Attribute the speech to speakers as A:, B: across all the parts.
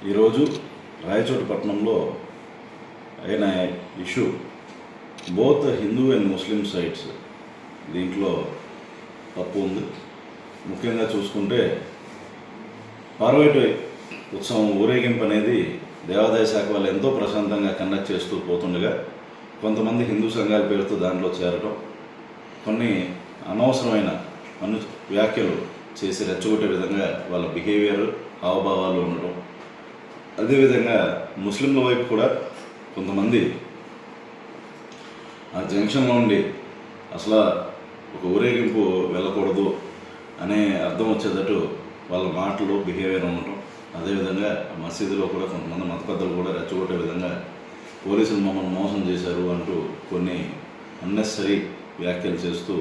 A: ఈరోజు రాయచోటిపట్నంలో అయిన issue both Hindu and Muslim sides దీంట్లో తప్పు ఉంది. ముఖ్యంగా చూసుకుంటే పార్వైట్ ఉత్సవం ఊరేగింపు అనేది దేవాదాయ శాఖ వాళ్ళు ఎంతో ప్రశాంతంగా కండక్ట్ చేస్తూ పోతుండగా కొంతమంది హిందూ సంఘాల పేరుతో దాంట్లో చేరడం, కొన్ని అనవసరమైన వ్యాఖ్యలు చేసి రెచ్చగొట్టే విధంగా వాళ్ళ బిహేవియర్ హావభావాలు ఉండడం, అదేవిధంగా ముస్లింల వైపు కూడా కొంతమంది ఆ జంక్షన్లో ఉండి అసలు ఒక ఊరేగింపు వెళ్ళకూడదు అనే అర్థం వచ్చేటట్టు వాళ్ళ మాటలు బిహేవియర్ ఉండటం, అదేవిధంగా మసీదులో కూడా కొంతమంది మత పెద్దలు కూడా రెచ్చగొట్టే విధంగా పోలీసులు మమ్మల్ని మోసం చేశారు అంటూ కొన్ని అన్నెసరీ వ్యాఖ్యలు చేస్తూ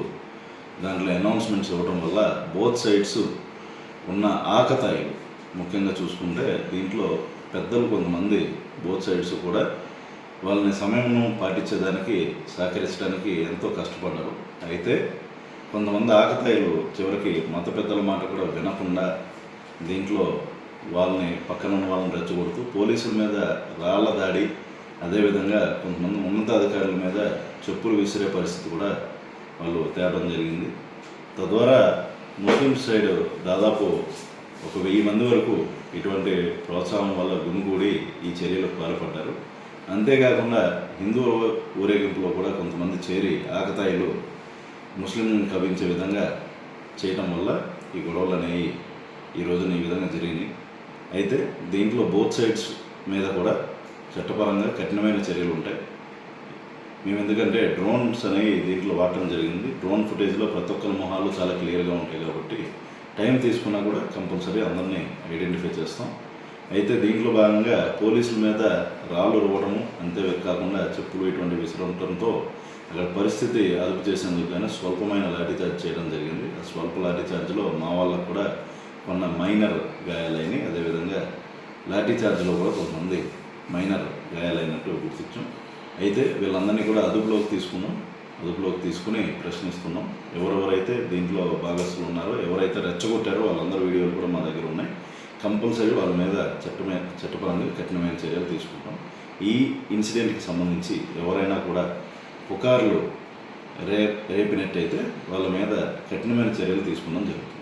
A: దాంట్లో అనౌన్స్మెంట్స్ ఇవ్వడం వల్ల బోత్ సైడ్స్ ఉన్న ఆకతాయిలు ముఖ్యంగా చూసుకుంటే దీంట్లో పెద్దలు కొంతమంది బోత్ సైడ్స్ కూడా వాళ్ళని సమయం పాటించేదానికి సహకరించడానికి ఎంతో కష్టపడ్డారు. అయితే కొంతమంది ఆకతాయిలు చివరికి మత పెద్దల మాట కూడా వినకుండా దీంట్లో వాళ్ళని పక్కన ఉన్న వాళ్ళని రెచ్చగొడుతూ పోలీసుల మీద రాళ్ల దాడి, అదేవిధంగా కొంతమంది ఉన్నతాధికారుల మీద చెప్పులు విసిరే పరిస్థితి కూడా వాళ్ళు తేవడం జరిగింది. తద్వారా ముస్లిం సైడ్ దాదాపు 1000 మంది వరకు ఇటువంటి ప్రోత్సాహం వల్ల గుమిగూడి ఈ చర్యలకు పాల్పడ్డారు. అంతేకాకుండా హిందూ ఊరేగింపులో కూడా కొంతమంది చేరి ఆకతాయిలు ముస్లింలను కవించే విధంగా చేయడం వల్ల ఈ గొడవలు అనేవి ఈ రోజున ఈ విధంగా జరిగినాయి. అయితే దీంట్లో బోత్ సైడ్స్ మీద కూడా చట్టపరంగా కఠినమైన చర్యలు ఉంటాయి. మేము ఎందుకంటే డ్రోన్స్ అనేవి దీంట్లో వాడటం జరిగింది. డ్రోన్ ఫుటేజ్లో ప్రతి ఒక్కరి మొహాలు చాలా క్లియర్గా ఉంటాయి కాబట్టి టైం తీసుకున్నా కూడా కంపల్సరీ అందరినీ ఐడెంటిఫై చేస్తాం. అయితే దీంట్లో భాగంగా పోలీసుల మీద రాళ్ళు రువ్వడము, అంతేకాకుండా చెప్పులు ఇటువంటి విసరడంతో అక్కడ పరిస్థితి అదుపు చేసేందుకు కానీ స్వల్పమైన లాఠీచార్జ్ చేయడం జరిగింది. ఆ స్వల్ప లాఠీచార్జ్లో మా వాళ్ళకు కూడా కొన్న మైనర్ గాయాలైనవి, అదేవిధంగా లాఠీచార్జ్లో కూడా కొంతమంది మైనర్ గాయాలైనట్టు గుర్తించాం. అయితే వీళ్ళందరినీ కూడా అదుపులోకి తీసుకుని ప్రశ్నిస్తున్నాం. ఎవరెవరైతే దీంట్లో భాగస్తులు ఉన్నారో, ఎవరైతే రెచ్చగొట్టారో వాళ్ళందరూ వీడియోలు కూడా మా దగ్గర ఉన్నాయి. కంపల్సరీ వాళ్ళ మీద చట్టపరంగా కఠినమైన చర్యలు తీసుకుంటాం. ఈ ఇన్సిడెంట్కి సంబంధించి ఎవరైనా కూడా పుకార్లు రేపినట్టయితే వాళ్ళ మీద కఠినమైన చర్యలు తీసుకున్నాం జరుగుతుంది.